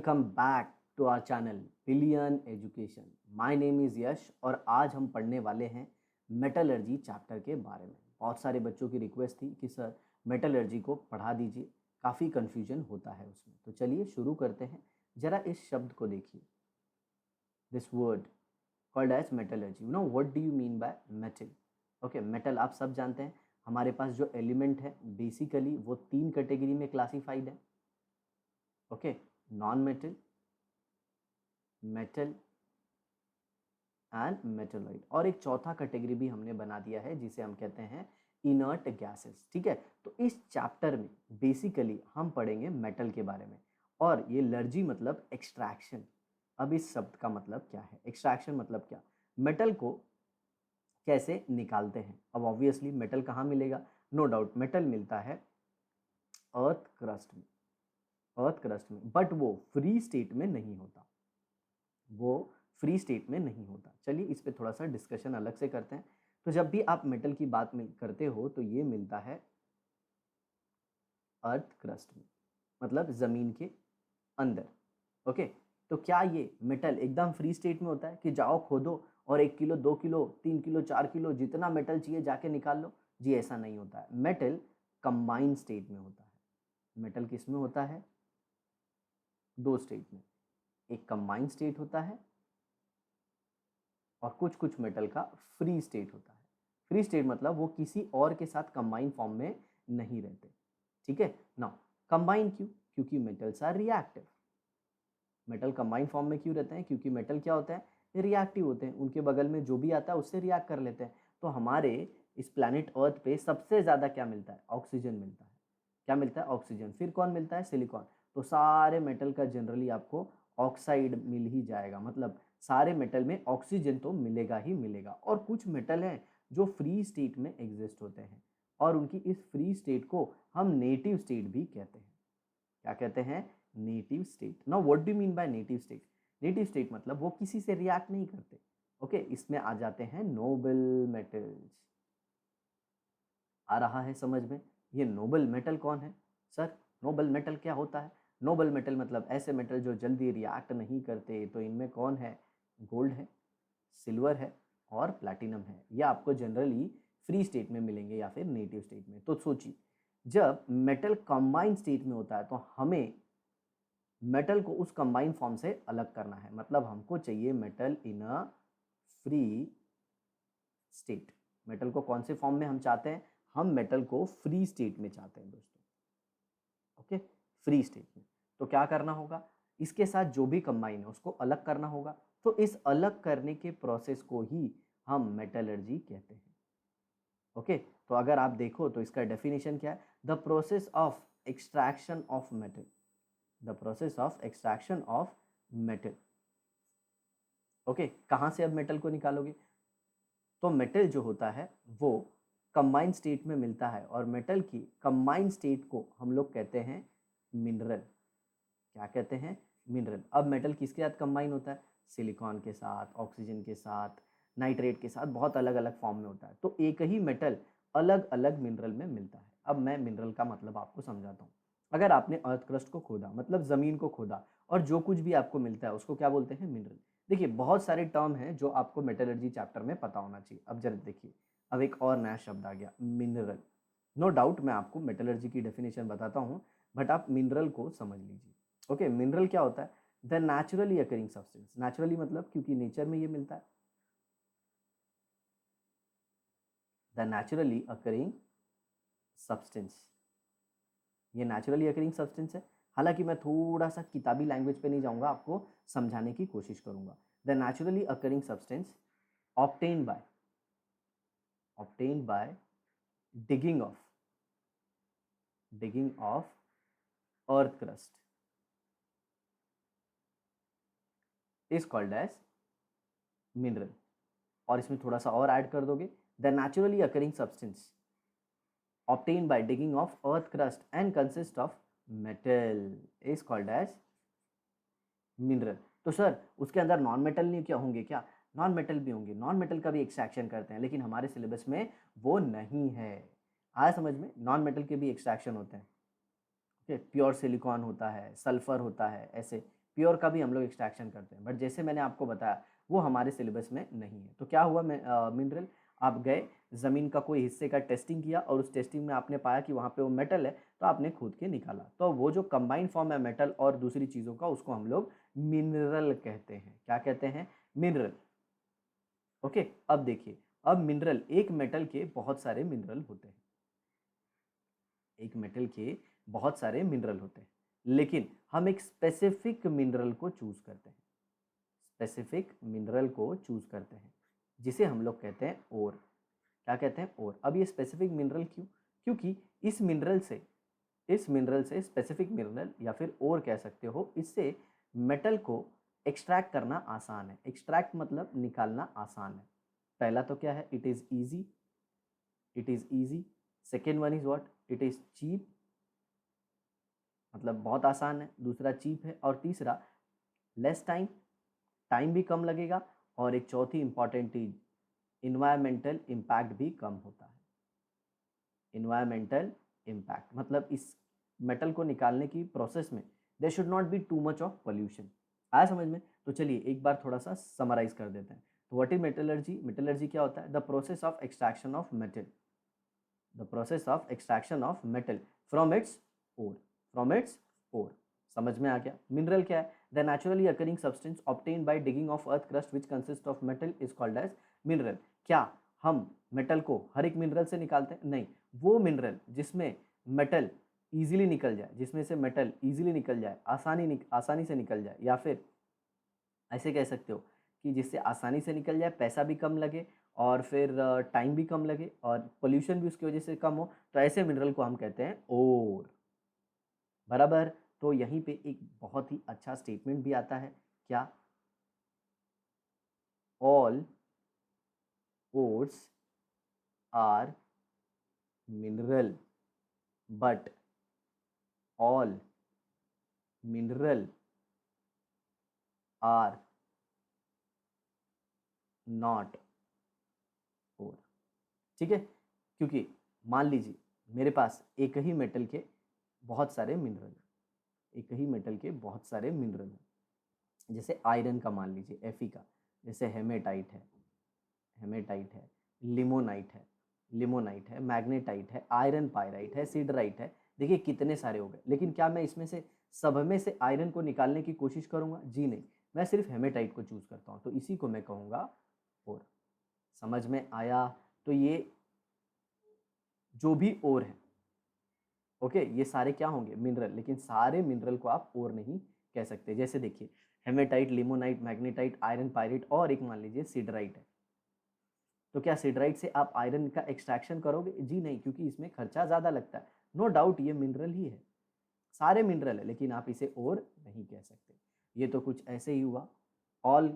Welcome back to our channel billion education. My name is Yash और आज हम पढ़ने वाले हैं मेटलर्जी चैप्टर के बारे में। बहुत सारे बच्चों की रिक्वेस्ट थी कि सर मेटलर्जी को पढ़ा दीजिए, काफ़ी कन्फ्यूजन होता है उसमें। तो चलिए शुरू करते हैं। ज़रा इस शब्द को देखिए, this word called as metallurgy. You know what do you mean by metal? Okay, metal आप सब जानते हैं। हमारे पास जो एलिमेंट है बेसिकली वो 3 कैटेगरी में क्लासिफाइड है। Okay, non metal, metal and metalloid, और एक चौथा कैटेगरी भी हमने बना दिया है जिसे हम कहते हैं इनर्ट गैसेस। ठीक है, तो इस चैप्टर में बेसिकली हम पढ़ेंगे मेटल के बारे में। और ये लर्जी मतलब एक्सट्रैक्शन। अब इस शब्द का मतलब क्या है? एक्सट्रैक्शन मतलब क्या? मेटल को कैसे निकालते हैं? अब ऑब्वियसली मेटल कहाँ मिलेगा? नो डाउट मेटल मिलता है अर्थ क्रस्ट में, अर्थ क्रस्ट में, बट वो फ्री स्टेट में नहीं होता, वो फ्री स्टेट में नहीं होता। चलिए इस पे थोड़ा सा डिस्कशन अलग से करते हैं। तो जब भी आप मेटल की बात में करते हो तो ये मिलता है अर्थ क्रस्ट में, मतलब ज़मीन के अंदर। ओके, तो क्या ये मेटल एकदम फ्री स्टेट में होता है कि जाओ खोदो और 1 किलो 2 किलो 3 किलो 4 किलो जितना मेटल चाहिए जाके निकाल लो? जी ऐसा नहीं होता है। मेटल कंबाइंड स्टेट में होता है। मेटल किस में होता है? 2 स्टेट में। एक कंबाइंड स्टेट होता है और कुछ कुछ मेटल का फ्री स्टेट होता है। फ्री स्टेट मतलब वो किसी और के साथ कंबाइन फॉर्म में नहीं रहते। ठीक है, नाउ कंबाइन क्यों? क्योंकि metals are reactive. Metal combine form में क्यों रहते हैं? क्योंकि मेटल क्या होता है? रिएक्टिव होते हैं। उनके बगल में जो भी आता है उससे रिएक्ट कर लेते हैं। तो हमारे इस प्लैनेट अर्थ पे सबसे ज़्यादा क्या मिलता है? ऑक्सीजन मिलता है। क्या मिलता है? ऑक्सीजन। फिर कौन मिलता है? सिलिकॉन। तो सारे मेटल का जनरली आपको ऑक्साइड मिल ही जाएगा, मतलब सारे मेटल में ऑक्सीजन तो मिलेगा ही मिलेगा। और कुछ मेटल हैं जो फ्री स्टेट में एग्जिस्ट होते हैं और उनकी इस फ्री स्टेट को हम नेटिव स्टेट भी कहते हैं। क्या कहते हैं? Native state. Now what do you mean bye native state? Native state मतलब वो किसी से रिएक्ट नहीं करते। ओके, इसमें आ जाते हैं नोबल मेटल्स। आ रहा है समझ में? ये नोबल मेटल कौन है? सर नोबल मेटल क्या होता है? नोबल मेटल मतलब ऐसे मेटल जो जल्दी रिएक्ट नहीं करते। तो इनमें कौन है? गोल्ड है, सिल्वर है और प्लैटिनम है। ये आपको जनरली फ्री स्टेट में मिलेंगे या फिर नेटिव स्टेट में। तो सोचिए, जब मेटल कंबाइंड स्टेट में होता है तो हमें मेटल को उस कंबाइन फॉर्म से अलग करना है, मतलब हमको चाहिए metal in a free state. Metal को कौन से फॉर्म में हम चाहते हैं? हम मेटल को फ्री स्टेट में चाहते हैं दोस्तों। ओके, फ्री स्टेट में। तो क्या करना होगा? इसके साथ जो भी कंबाइन है उसको अलग करना होगा। तो इस अलग करने के प्रोसेस को ही हम मेटलर्जी कहते हैं। ओके, तो अगर आप देखो तो इसका डेफिनेशन क्या है? The process of extraction of metal, the process of extraction of metal. Okay, कहाँ से अब मेटल को निकालोगे? तो मेटल जो होता है वो कंबाइंड स्टेट में मिलता है और मेटल की कंबाइंड स्टेट को हम लोग कहते हैं मिनरल। क्या कहते हैं? मिनरल। अब मेटल किसके साथ कंबाइन होता है? सिलिकॉन के साथ, ऑक्सीजन के साथ, नाइट्रेट के साथ, बहुत अलग अलग फॉर्म में होता है। तो एक ही मेटल अलग अलग मिनरल में मिलता है। अब मैं मिनरल का मतलब आपको समझाता हूँ। अगर आपने अर्थ क्रस्ट को खोदा, मतलब ज़मीन को खोदा, और जो कुछ भी आपको मिलता है उसको क्या बोलते हैं? मिनरल। देखिए बहुत सारे टर्म हैं जो आपको मेटलर्जी चैप्टर में पता होना चाहिए। अब जरा देखिए, अब एक और नया शब्द आ गया, मिनरल। नो डाउट मैं आपको मेटलर्जी की डेफिनेशन बताता हूँ, बट आप मिनरल को समझ लीजिए। ओके, मिनरल क्या होता है? The naturally occurring substance. Naturally मतलब क्योंकि नेचर में ये मिलता है। द नेचुरली अकरिंग सब्सटेंस, ये नेचुरली अकरिंग सब्सटेंस है। हालांकि मैं थोड़ा सा किताबी लैंग्वेज पे नहीं जाऊंगा, आपको समझाने की कोशिश करूंगा। The naturally occurring substance obtained by, obtained by digging of, digging of earth crust is called as mineral. और इसमें थोड़ा सा और ऐड कर दोगे, the naturally occurring substance obtained by digging of earth crust and consist of metal is called as mineral। तो sir उसके अंदर नॉन मेटल नहीं क्या होंगे? क्या नॉन मेटल भी होंगे? नॉन मेटल का भी एक्सट्रैक्शन करते हैं, लेकिन हमारे सिलेबस में वो नहीं है। आया समझ में? नॉन मेटल के भी एक्सट्रैक्शन होते हैं। ओके, प्योर सिलिकॉन होता है, सल्फर होता है, ऐसे प्योर का भी हम लोग एक्सट्रैक्शन करते हैं, बट जैसे मैंने आपको बताया वो हमारे सिलेबस में नहीं है। तो क्या हुआ, मिनरल, आप गए ज़मीन का कोई हिस्से का टेस्टिंग किया और उस टेस्टिंग में आपने पाया कि वहाँ पे वो मेटल है, तो आपने खोद के निकाला। तो वो जो कंबाइंड फॉर्म है मेटल और दूसरी चीज़ों का, उसको हम लोग मिनरल कहते हैं। क्या कहते हैं? मिनरल। ओके, अब देखिए, अब मिनरल, एक मेटल के बहुत सारे मिनरल होते हैं, एक मेटल के बहुत सारे मिनरल होते हैं, लेकिन हम एक स्पेसिफिक मिनरल को चूज करते हैं, स्पेसिफिक मिनरल को चूज करते हैं, जिसे हम लोग कहते हैं ओर। क्या कहते हैं? ओर। अब ये स्पेसिफिक मिनरल क्यों? क्योंकि इस मिनरल से स्पेसिफिक मिनरल या फिर ओर कह सकते हो, इससे मेटल को एक्सट्रैक्ट करना आसान है। एक्सट्रैक्ट मतलब निकालना आसान है। पहला तो क्या है? It is easy, it is easy. Second one is what? It is cheap, मतलब बहुत आसान है। दूसरा चीप है। और तीसरा लेस टाइम, टाइम भी कम लगेगा। और एक चौथी इंपॉर्टेंट चीज, इन्वायरमेंटल इम्पैक्ट भी कम होता है। इन्वायरमेंटल इम्पैक्ट मतलब इस मेटल को निकालने की प्रोसेस में there should not be too much of pollution. आया समझ में? तो चलिए एक बार थोड़ा सा समराइज कर देते हैं। तो व्हाट इज मेटलर्जी? मेटलर्जी क्या होता है? The process of extraction of metal, the process of extraction of metal from its ore, from its ore. समझ में आ गया? मिनरल क्या है? The naturally occurring substance obtained by digging of earth crust which consist of metal is called as mineral. क्या हम metal को हर एक मिनरल से निकालते हैं? नहीं, वो मिनरल जिसमें मेटल इजीली निकल जाए, जिसमें से मेटल इजीली निकल जाए, आसानी से निकल जाए, या फिर ऐसे कह सकते हो कि जिससे आसानी से निकल जाए, पैसा भी कम लगे और फिर टाइम भी कम लगे और पोल्यूशन भी उसकी वजह से कम हो, तो ऐसे मिनरल को हम कहते हैं ओर। बराबर। तो यहीं पे एक बहुत ही अच्छा स्टेटमेंट भी आता है। क्या? All ores are mineral but all mineral are not ore. ठीक है? क्योंकि मान लीजिए मेरे पास एक ही मेटल के बहुत सारे मिनरल, एक ही मेटल के बहुत सारे मिनरल हैं। जैसे आयरन का मान लीजिए, एफी का, जैसे हेमेटाइट है, हेमेटाइट है, लिमोनाइट है, लिमोनाइट है, मैग्नेटाइट है, आयरन पायराइट है, सीडराइट है। देखिए कितने सारे हो गए। लेकिन क्या मैं इसमें से सब में से आयरन को निकालने की कोशिश करूंगा? जी नहीं, मैं सिर्फ हेमेटाइट को चूज करता हूं, तो इसी को मैं कहूंगा ओर। समझ में आया? तो ये जो भी ओर है, ओके, ये सारे क्या होंगे? मिनरल। लेकिन सारे मिनरल को आप ओर नहीं कह सकते। जैसे देखिए, hematite, limonite, magnetite, iron pyrite और एक मान लीजिए सिडराइट है। तो क्या सिडराइट से आप आयरन का एक्सट्रैक्शन करोगे? जी नहीं, क्योंकि इसमें खर्चा ज़्यादा लगता है। नो डाउट ये मिनरल ही है, सारे मिनरल है, लेकिन आप इसे और नहीं कह सकते। ये तो कुछ ऐसे ही हुआ। All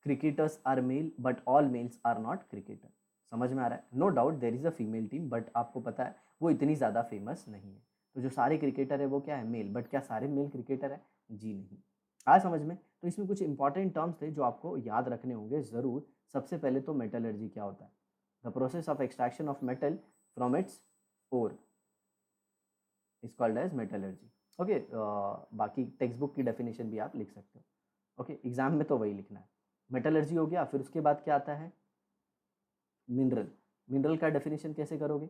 cricketers are male but all males are not cricketer. समझ में आ रहा है? No doubt there is a female team, but आपको पता है वो इतनी ज़्यादा फेमस नहीं है। तो जो सारे क्रिकेटर है वो क्या है? मेल। बट क्या सारे मेल क्रिकेटर है? जी नहीं। आया समझ में? तो इसमें कुछ इंपॉर्टेंट टर्म्स थे जो आपको याद रखने होंगे ज़रूर। सबसे पहले तो मेटलर्जी क्या होता है? The process of extraction of metal from its ore is called as metallurgy. Okay, बाकी टेक्स्ट बुक की डेफिनेशन भी आप लिख सकते हो। ओके, एग्जाम में तो वही लिखना है। मेटलर्जी हो गया। फिर उसके बाद क्या आता है? मिनरल। मिनरल का डेफिनेशन कैसे करोगे?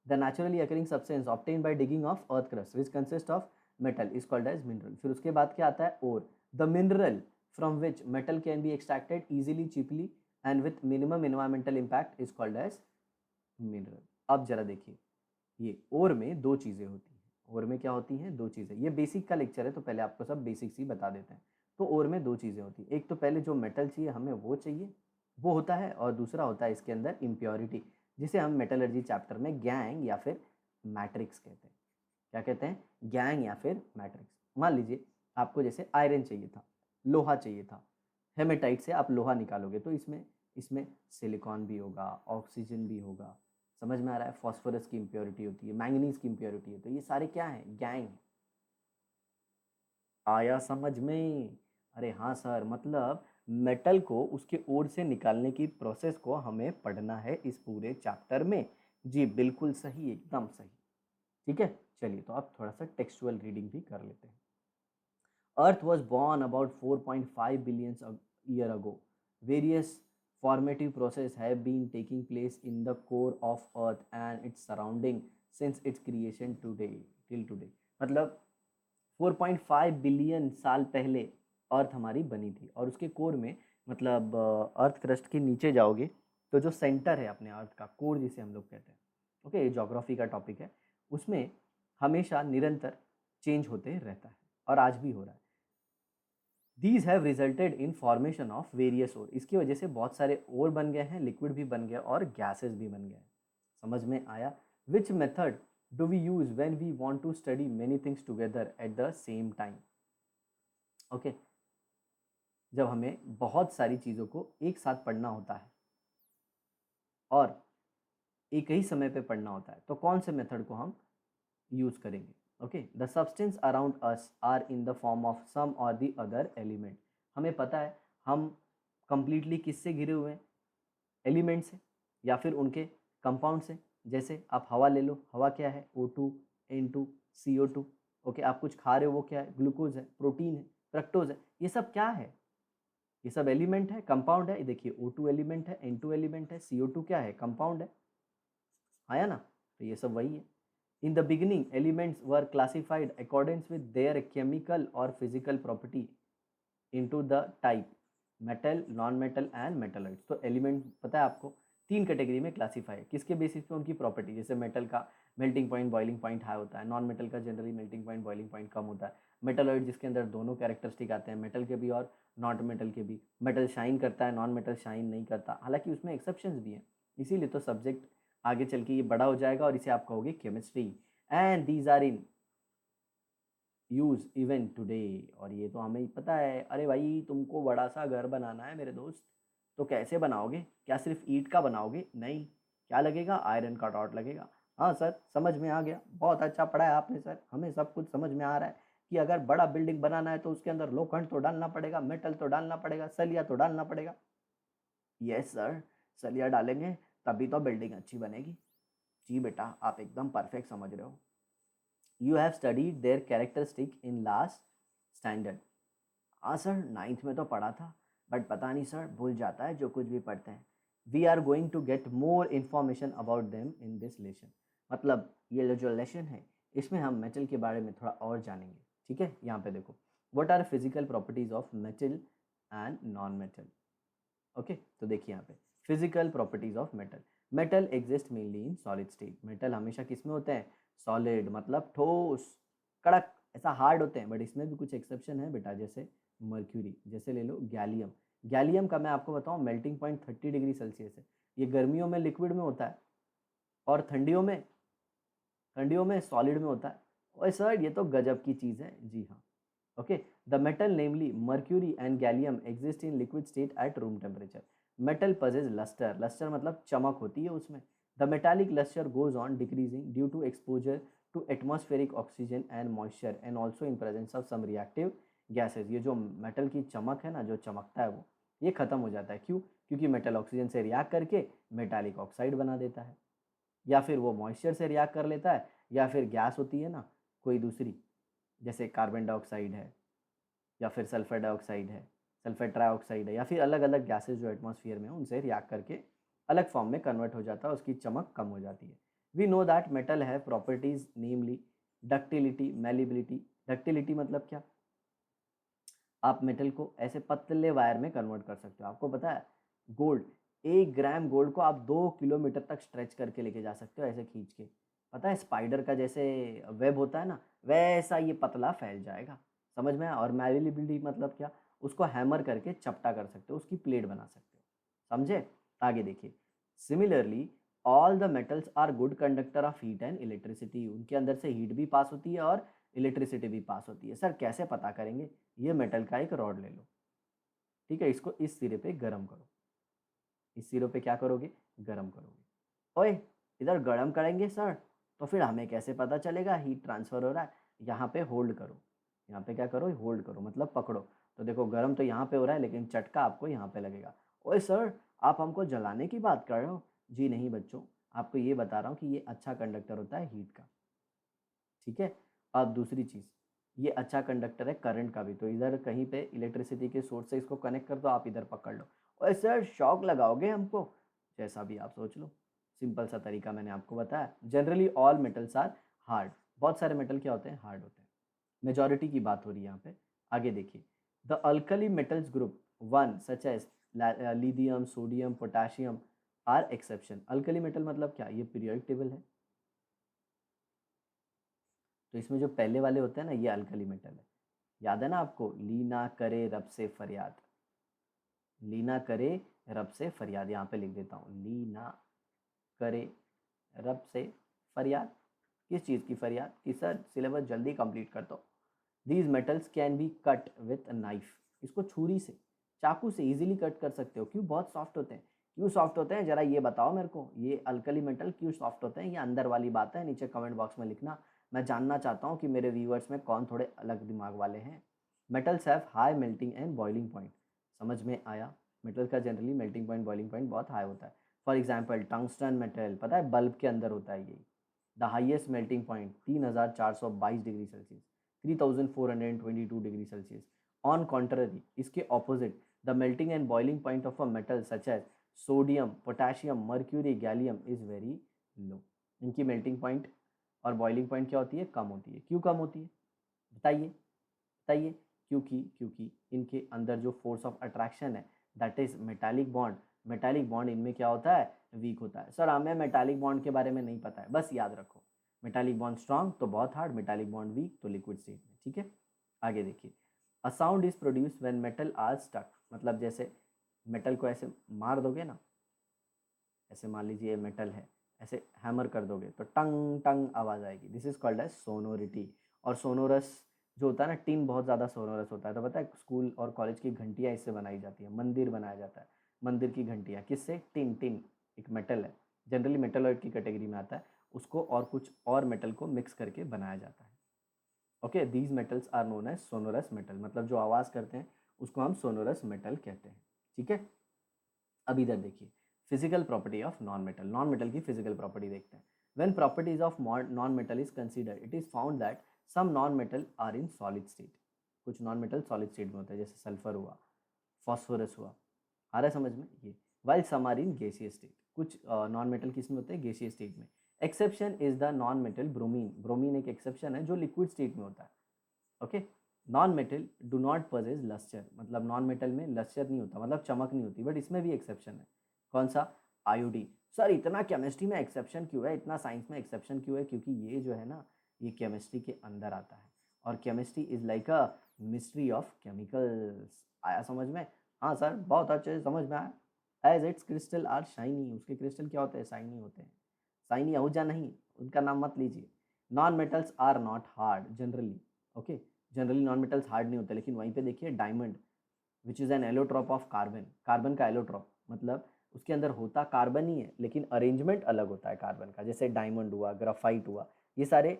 The naturally occurring substance obtain by digging of earth crust which consist of metal is called as mineral. फिर उसके बाद क्या आता है? Ore. The mineral from which metal can be extracted easily, cheaply and with minimum environmental impact is called as mineral. अब जरा देखिए, ये ओर में दो चीज़ें होती हैं। ओर में क्या होती हैं? दो चीज़ें। ये बेसिक का लेक्चर है तो पहले आपको सब बेसिक्स ही बता देते हैं। तो ओर में दो चीज़ें होती हैं। एक तो पहले जो मेटल चाहिए हमें वो चाहिए, वो होता है। और दूसरा होता है इसके अंदर इम्प्योरिटी, जिसे हम मेटलर्जी चैप्टर में गैंग या फिर मैट्रिक्स कहते हैं। क्या कहते हैं? गैंग या फिर मैट्रिक्स। मान लीजिए आपको जैसे आयरन चाहिए था, लोहा चाहिए था। हेमेटाइट से आप लोहा निकालोगे तो इसमें इसमें सिलिकॉन भी होगा, ऑक्सीजन भी होगा। समझ में आ रहा है? फॉस्फोरस की इम्प्योरिटी होती है, मैंगनीज की इम्प्योरिटी है। तो ये सारे क्या हैं? गैंग। आया समझ में? अरे हाँ सर, मतलब मेटल को उसके ओर से निकालने की प्रोसेस को हमें पढ़ना है इस पूरे चैप्टर में। जी बिल्कुल सही, एकदम सही। ठीक है, चलिए तो आप थोड़ा सा टेक्सचुअल रीडिंग भी कर लेते हैं। Earth was born about 4.5 billion year ago. Various formative processes have been taking place in the core of Earth and its surrounding since its creation today till today. मतलब 4.5 बिलियन साल पहले अर्थ हमारी बनी थी और उसके कोर में मतलब अर्थ क्रस्ट के नीचे जाओगे तो जो सेंटर है अपने अर्थ का कोर जिसे हम लोग कहते हैं, ओके, ये ज्योग्राफी का टॉपिक है, उसमें हमेशा निरंतर चेंज होते रहता है और आज भी हो रहा है। These have resulted in formation of various ore, इसकी वजह से बहुत सारे ओर बन गए हैं, लिक्विड भी बन गए और गैसेस भी बन गए। समझ में आया? Which method do we use when we want to study many things together at the same time? Okay, जब हमें बहुत सारी चीज़ों को एक साथ पढ़ना होता है और एक ही समय पे पढ़ना होता है तो कौन से मेथड को हम यूज़ करेंगे? Okay, the substance around us are in the form of some or the other element. हमें पता है हम कंप्लीटली किससे घिरे हुए हैं? एलिमेंट से या फिर उनके कंपाउंड से। जैसे आप हवा ले लो, हवा क्या है? O2, N2, CO2। ओके, आप कुछ खा रहे हो, वो क्या है? ग्लूकोज है, प्रोटीन है, फ्रक्टोज है। ये सब क्या है? ये सब एलिमेंट है, कंपाउंड है। देखिए O2 एलिमेंट है, N2 एलिमेंट है, CO2 क्या है? कंपाउंड है। आया ना? तो ये सब वही है। In the beginning, elements were classified according with their chemical or physical property into the type metal, non-metal and metalloids। तो एलिमेंट पता है आपको तीन कैटेगरी में क्लासीफाई है, किसके बेसिस पे? उनकी प्रॉपर्टी। जैसे मेटल का melting point boiling point high होता है, नॉन मेटल का generally melting point boiling point कम होता है, मेटलॉइड जिसके अंदर दोनों कैरेक्टरिस्टिक आते हैं, मेटल के भी और नॉन मेटल के भी। मेटल शाइन करता है, नॉन मेटल शाइन नहीं करता, हालांकि उसमें एक्सेप्शंस भी हैं। इसीलिए तो सब्जेक्ट आगे चल के ये बड़ा हो जाएगा और इसे आप कहोगे chemistry. And these are in use even today. और ये तो हमें पता है। अरे भाई, तुमको बड़ा सा घर बनाना है मेरे दोस्त, तो कैसे बनाओगे? क्या सिर्फ ईंट का बनाओगे? नहीं, क्या लगेगा? आयरन का रॉड लगेगा। हाँ सर, समझ में आ गया, बहुत अच्छा पढ़ा है आपने सर, हमें सब कुछ समझ में आ रहा है कि अगर बड़ा बिल्डिंग बनाना है तो उसके अंदर लोखंड तो डालना पड़ेगा, मेटल तो डालना पड़ेगा, सलिया तो डालना पड़ेगा। यस सर, सलिया डालेंगे तभी तो बिल्डिंग अच्छी बनेगी। जी बेटा, आप एकदम परफेक्ट समझ रहे हो। You have studied there characteristic in last standard. हाँ सर, 9th में तो पढ़ा था, बट पता नहीं सर, भूल जाता है जो कुछ भी पढ़ते हैं। We are going to get more information about them in this lesson. मतलब ये जो लेसन है इसमें हम मेटल के बारे में थोड़ा और जानेंगे। ठीक है, यहाँ पे देखो, what are physical properties of metal and non metal. Okay, तो देखिए यहाँ पे physical properties of metal. Metal exist mainly in solid state. Metal हमेशा किस में होते हैं? सॉलिड मतलब ठोस, कड़क, ऐसा हार्ड होते हैं। बट इसमें भी कुछ एक्सेप्शन है बेटा, जैसे मर्क्यूरी, जैसे ले लो गैलियम। गैलियम का मैं आपको बताऊं मेल्टिंग पॉइंट 30 डिग्री सेल्सियस है। ये गर्मियों में लिक्विड में होता है और ठंडियों में सॉलिड में होता है। और सर ये तो गजब की चीज़ है। जी हाँ। Okay, the metal namely mercury and gallium exist in liquid state at room temperature. Metal possess luster, luster मतलब चमक होती है उसमें। The metallic luster goes on decreasing due to exposure to atmospheric oxygen and moisture and also in presence of some reactive gases. ये जो metal की चमक है ना, जो चमकता है वो ये खत्म हो जाता है। क्यों? क्योंकि मेटल ऑक्सीजन से रिएक्ट करके मेटालिक ऑक्साइड बना देता है, या फिर वो मॉइस्चर से रिएक्ट कर लेता है, या फिर गैस होती है ना कोई दूसरी, जैसे कार्बन डाइऑक्साइड है या फिर सल्फर डाइऑक्साइड है, सल्फर ट्राइऑक्साइड है, या फिर अलग अलग गैसेज जो एटमॉस्फेयर में उनसे रिएक्ट करके अलग फॉर्म में कन्वर्ट हो जाता है, उसकी चमक कम हो जाती है। We know that metal have properties namely ductility, malleability. Ductility मतलब क्या? आप मेटल को ऐसे पतले वायर में कन्वर्ट कर सकते हो। आपको पता है गोल्ड, 1 ग्राम गोल्ड को आप 2 किलोमीटर तक स्ट्रेच करके लेके जा सकते हो ऐसे खींच के। पता है स्पाइडर का जैसे वेब होता है ना, वैसा ये पतला फैल जाएगा। समझ में आया? और मैलिबिलिटी मतलब क्या? उसको हैमर करके चपटा कर सकते हो, उसकी प्लेट बना सकते हो। समझे? आगे देखिए, similarly all the metals are good conductor of heat and electricity. उनके अंदर से हीट भी पास होती है और इलेक्ट्रिसिटी भी पास होती है। सर कैसे पता करेंगे? ये मेटल का एक रॉड ले लो, ठीक है, इसको इस सिरे पे गर्म करो। इस सिरे पे क्या करोगे? गर्म करोगे। ओए, इधर गर्म करेंगे सर, तो फिर हमें कैसे पता चलेगा हीट ट्रांसफ़र हो रहा है? यहाँ पे होल्ड करो, यहाँ पे क्या करो? होल्ड करो मतलब पकड़ो। तो देखो गर्म तो यहाँ पे हो रहा है, लेकिन चटका आपको यहाँ पे लगेगा। ओए सर, आप हमको जलाने की बात कर रहे हो? जी नहीं बच्चों, आपको ये बता रहा हूँ कि ये अच्छा कंडक्टर होता है हीट का। ठीक है, अब दूसरी चीज़, ये अच्छा कंडक्टर है करंट का भी, तो इधर कहीं पे इलेक्ट्रिसिटी के सोर्स से इसको कनेक्ट कर दो, आप इधर पकड़ लो। और सर शॉक लगाओगे हमको, जैसा भी आप सोच लो, सिंपल सा तरीका मैंने आपको बताया। Generally all metals are hard, बहुत सारे मेटल क्या होते हैं, हार्ड होते हैं। मेजॉरिटी की बात हो रही है यहाँ पे। आगे देखिए, the alkali metals group one such as lithium, sodium, potassium are exception. Alkali metal मतलब क्या, ये पीरियोडिक टेबल है, तो इसमें जो पहले वाले होते हैं ना, ये अल्कली मेटल है। याद है ना आपको, ली ना करे रब से फरियाद, ली ना करे रब से फरियाद, यहाँ पे लिख देता हूँ, ली ना करे रब से फरियाद। किस चीज़ की फरियाद, कि सर सिलेबस जल्दी कंप्लीट कर दो। These metals can be cut with knife, इसको छुरी से, चाकू से इजीली कट कर सकते हो। क्यों, बहुत सॉफ्ट होते हैं। क्यों सॉफ्ट होते हैं, जरा ये बताओ मेरे को, ये अल्कली मेटल क्यों सॉफ्ट होते हैं, ये अंदर वाली बात है, नीचे कमेंट बॉक्स में लिखना। मैं जानना चाहता हूँ कि मेरे व्यूअर्स में कौन थोड़े अलग दिमाग वाले हैं। Metals have high melting and boiling point, समझ में आया। मेटल का generally melting point, boiling point बहुत हाई होता है। फॉर एग्जाम्पल टंगस्टन मेटल, पता है बल्ब के अंदर होता है ये। The highest melting point 3422 degree Celsius, 3422 degree Celsius. On contrary, इसके opposite, the melting and boiling point of a metal such as sodium, potassium, mercury, gallium is very low. इनकी melting point और boiling point क्या होती है, कम होती है। क्यों कम होती है, बताइए बताइए। क्योंकि क्योंकि इनके अंदर जो फोर्स ऑफ अट्रैक्शन है, that is metallic bond, metallic bond इनमें क्या होता है, वीक होता है। सर हमें मेटालिक बॉन्ड के बारे में नहीं पता है, बस याद रखो, मेटालिक बॉन्ड स्ट्रांग तो बहुत हार्ड, मेटालिक बॉन्ड वीक तो लिक्विड स्टेट में, ठीक है। आगे देखिए, a sound is produce when metal are stuck, मतलब जैसे मेटल को ऐसे मार दोगे ना, ऐसे मान लीजिए मेटल है, ऐसे हैमर कर दोगे तो टंग टंग आवाज़ आएगी, this is called as sonority. और सोनोरस जो होता है ना, टिन बहुत ज़्यादा सोनोरस होता है, तो पता है स्कूल और कॉलेज की घंटियाँ इससे बनाई जाती है, मंदिर बनाया जाता है, मंदिर की घंटियाँ किससे, टिन, टिन एक मेटल है, जनरली मेटलॉइड की कैटेगरी में आता है, उसको और कुछ और मेटल को मिक्स करके बनाया जाता है। Okay, these metals are known as sonorous metal, मतलब जो आवाज़ करते हैं उसको हम सोनोरस मेटल कहते हैं, ठीक है। अब इधर देखिए, physical property of non metal, non metal की फिजिकल प्रॉपर्टी देखते हैं। When properties of non metal is considered, it is found that some non metal are in solid state, कुछ नॉन मेटल सॉलिड स्टेट में होता है, जैसे sulphur हुआ, phosphorus हुआ, आ रहा है समझ में ये। While some are in gaseous state, कुछ नॉन मेटल किस में होते हैं, गैसियस स्टेट में। Exception is the non metal bromine, bromine एक एक्सेप्शन है जो लिक्विड स्टेट में होता है। Okay, non metal do not possess lustre, मतलब नॉन मेटल में लस्टर नहीं होता, मतलब चमक नहीं होती, बट इसमें भी एक्सेप्शन है। कौन सा, आयोडीन। सर इतना केमिस्ट्री में एक्सेप्शन क्यों है, इतना साइंस में एक्सेप्शन क्यों है, क्योंकि ये जो है ना, ये केमिस्ट्री के अंदर आता है, और chemistry is like a mystery of chemicals. आया समझ में, हाँ सर बहुत अच्छे से समझ में आया। As its crystal are shiny, उसके क्रिस्टल क्या होते हैं, शाइनी होते हैं। शाइनी आहूजा नहीं, उनका नाम मत लीजिए। Non metals are not hard generally, okay, generally non metals hard नहीं होते, लेकिन वहीं पे देखिए diamond which is an allotrope of carbon, carbon का एलोट्रॉप, मतलब उसके अंदर होता कार्बन ही है लेकिन अरेंजमेंट अलग होता है कार्बन का, जैसे डायमंड हुआ, ग्राफाइट हुआ, ये सारे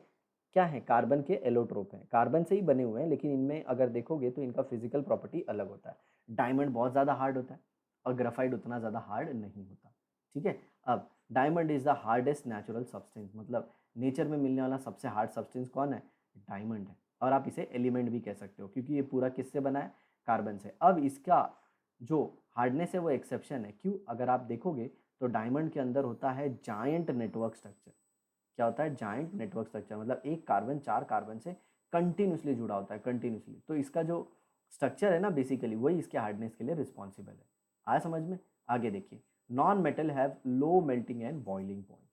क्या है, कार्बन के एलोट्रोप हैं, कार्बन से ही बने हुए हैं, लेकिन इनमें अगर देखोगे तो इनका फिजिकल प्रॉपर्टी अलग होता है। डायमंड बहुत ज़्यादा हार्ड होता है और ग्राफाइट उतना ज़्यादा हार्ड नहीं होता, ठीक है। अब diamond is the hardest natural substance, मतलब नेचर में मिलने वाला सबसे हार्ड सब्सटेंस कौन है, डायमंड है। और आप इसे एलिमेंट भी कह सकते हो, क्योंकि ये पूरा किससे बना है, कार्बन से। अब इसका जो हार्डनेस है वो एक्सेप्शन है, क्यों, अगर आप देखोगे तो डायमंड के अंदर होता है जायंट नेटवर्क स्ट्रक्चर। क्या होता है, जायंट नेटवर्क स्ट्रक्चर, मतलब एक कार्बन 4 कार्बन से कंटिन्यूसली जुड़ा होता है, कंटिन्यूसली, तो इसका जो स्ट्रक्चर है ना, बेसिकली वही इसके हार्डनेस के लिए रिस्पॉन्सिबल है। आया समझ में। आगे देखिए, non metal have low melting and boiling point,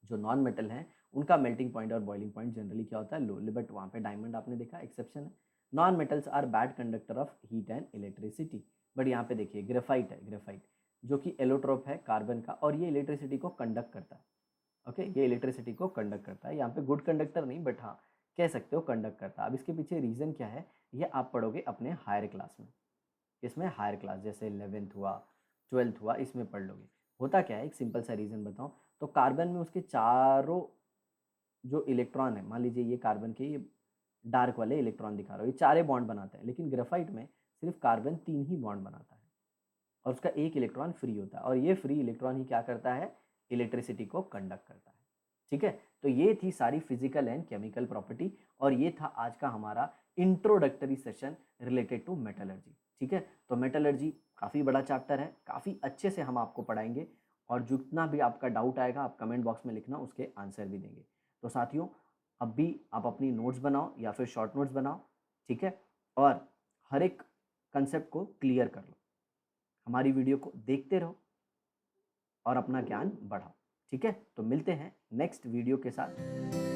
जो नॉन मेटल हैं उनका मेल्टिंग पॉइंट और बॉइलिंग पॉइंट जनरली क्या होता है, लो, बट वहाँ पे डायमंड आपने देखा एक्सेप्शन है। Non metals are bad conductor of heat and electricity, but यहाँ पे देखिए ग्रेफाइट है, ग्रेफाइट जो कि एलोट्रोप है कार्बन का, और ये इलेक्ट्रिसिटी को कंडक्ट करता है। ओके, ये इलेक्ट्रिसिटी को कंडक्ट करता है, यहाँ पे गुड कंडक्टर नहीं, बट हाँ कह सकते हो कंडक्ट करता है। अब इसके पीछे रीज़न क्या है, ये आप पढ़ोगे अपने हायर क्लास में, इसमें हायर क्लास जैसे 11th हुआ, 12th हुआ, इसमें पढ़ लोगे। होता क्या है, एक सिंपल सा रीज़न बताऊँ, तो कार्बन में उसके चारों जो इलेक्ट्रॉन है, मान लीजिए ये कार्बन के ये डार्क वाले इलेक्ट्रॉन दिखा रहा हूँ, ये चारे बॉन्ड बनाते हैं, लेकिन ग्रेफाइट में सिर्फ कार्बन 3 ही बॉन्ड बनाता है और उसका एक इलेक्ट्रॉन फ्री होता है, और ये फ्री इलेक्ट्रॉन ही क्या करता है, इलेक्ट्रिसिटी को कंडक्ट करता है, ठीक है। तो ये थी सारी फिजिकल एंड केमिकल प्रॉपर्टी और ये था आज का हमारा introductory session related to metallurgy. ठीक है, तो मेटलर्जी काफ़ी बड़ा चैप्टर है, काफ़ी अच्छे से हम आपको पढ़ाएंगे और जितना भी आपका डाउट आएगा आप कमेंट बॉक्स में लिखना, उसके आंसर भी देंगे। तो साथियों, अब भी आप अपनी नोट्स बनाओ या फिर शॉर्ट नोट्स बनाओ, ठीक है, और हर एक कंसेप्ट को क्लियर कर लो। हमारी वीडियो को देखते रहो और अपना ज्ञान बढ़ाओ। ठीक है, तो मिलते हैं नेक्स्ट वीडियो के साथ।